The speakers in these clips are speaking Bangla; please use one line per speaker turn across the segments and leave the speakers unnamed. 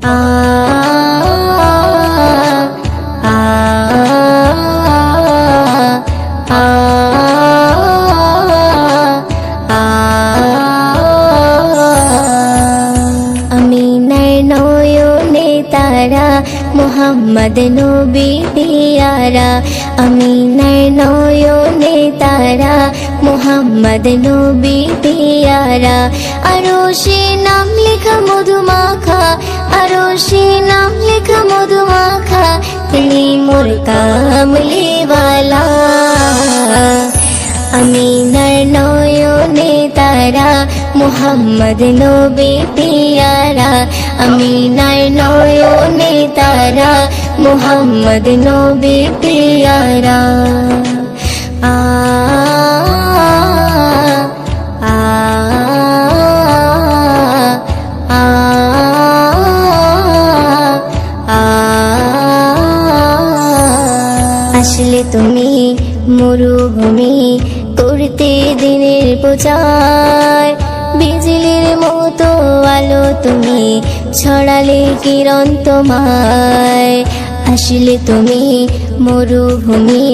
আ আ আ আমিনার নয়নে তারা মুহাম্মদ নবী পিয়ারা আমিনার নয়নে তারা মুহাম্মদ নবী পিয়ারা আরশে নাম লেখা মধুমাখা আরশে নাম লেখা মধুমাখা তিনি মোর কামলি ওয়ালা আমিনার নয়নে তারা মুহাম্মদ নবী পিয়ারা আমিনার নয়নে তারা মুহাম্মদ নবী পিয়ারা আ আ আ আসলে তুমি মরুভূমি করতে দিনের প্রচার বিজলির মতো আলো তুমি ছড়ালে কিরণ তোমায় আসলে তুমি মরুভূমি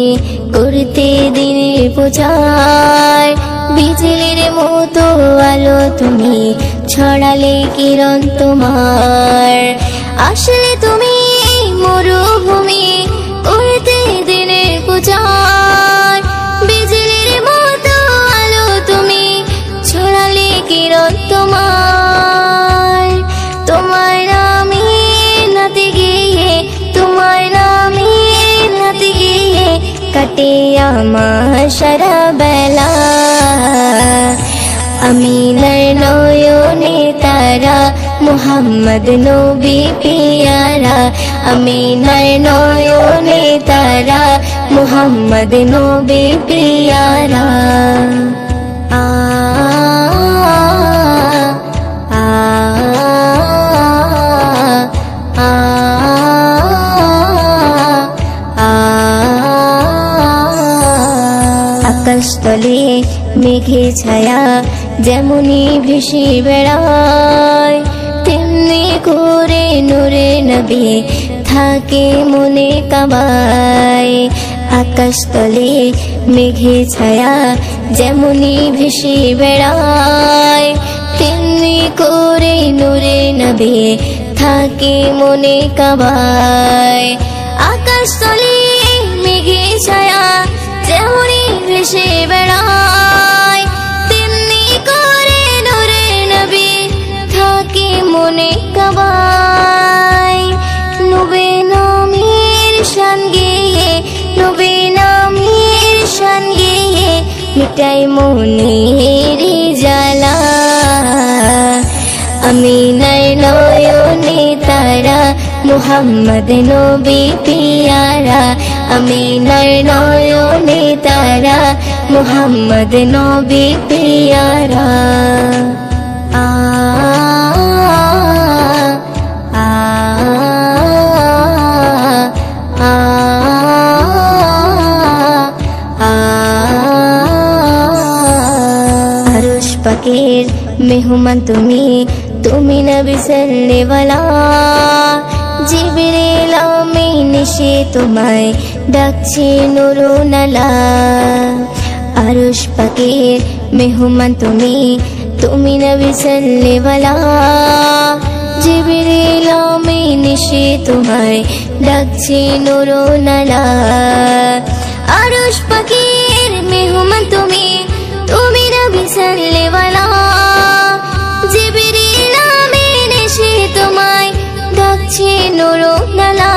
করতে দিনের প্রচার বিজলির মতো আলো তুমি ছড়ালে কিরণ তোমার আসলে তুমি মরুভূমি করতে দিনের প্রচার বিজলির মতো আলো তুমি ছড়ালে কিরণ তোমার তোমার নামে নাতে গিয়ে তোমার নামে নাতে গিয়ে কাটে আমার সারা বেলা আমিনার নয়নে তারা মুহাম্মদ নবী পিয়ারা আমিনার নয়নে তারা মুহাম্মদ নবী পিয়ারা আ আ আ আকাশতলে মেঘে ছায়া যেমনি ভেসে বেড়ায় তেমনি করে নূরে নবী থাকে মনে কাবায় আকাশতলে মেঘে ছায়া যেমনি ভেসে বেড়ায় তেমনি করে নূরে নবী থাকে মনে কাবায় আকাশতলে মেঘে ছায়া যেমনি ভেসে বেড়ায় তেমনি করে নূরে নবী থাকে মনে কাবায় নবী নামের শান গেয়ে নবী নামের শান গেয়ে মিটাই মনের জ্বালা আমিনার নয়নে তারা মুহাম্মদ নবী পিয়ারা আমিনার নয়নে তারা মুহাম্মদ নবী পিয়ারা আ আ আ আরশ পাকের মেহমান তুমি তুমি নবী সাল্লেওয়ালা জিবরিল আমিন এসে তোমায় ডাকছে নুরুনালা আরশ পাকের মেহমান তুমি তুমি নবী সাল্লেওয়ালা জিবরিল আমিন এসে তোমায় ডাকছে নুরুনালা আরশ পাকের মেহমান তুমি তুমি নবী সাল্লেওয়ালা জিবরিল আমিন এসে তোমায় ডাকছে নুরুনালা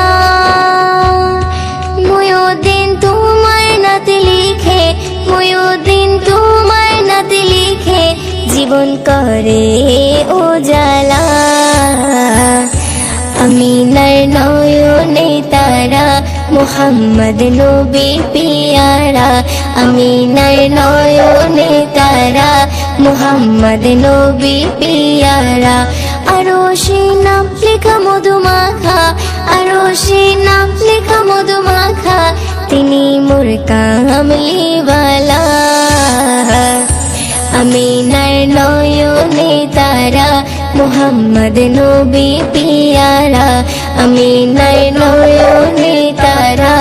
মুয়ুদ্দিন তোমার নাতে লিখে মুয়ুদ্দিন তোমার নাতে লিখে জীবন করে উজালা আমিনার নয়নে তারা মুহাম্মদ নবী পিয়ারা আমিনার নয়নে তারা মুহাম্মদ নবী পিয়ারা আরশে নাম লেখা মধুমাখা আরশে নাম লেখা মধুমাখা তিনি মোর কামলি ওয়ালা আমিনার নয়নে তারা মুহাম্মদ নবী পিয়ারা আমিনার নয়নে তারা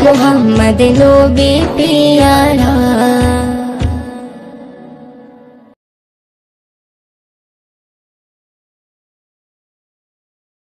মুহাম্মদ নবী পিয়ারা।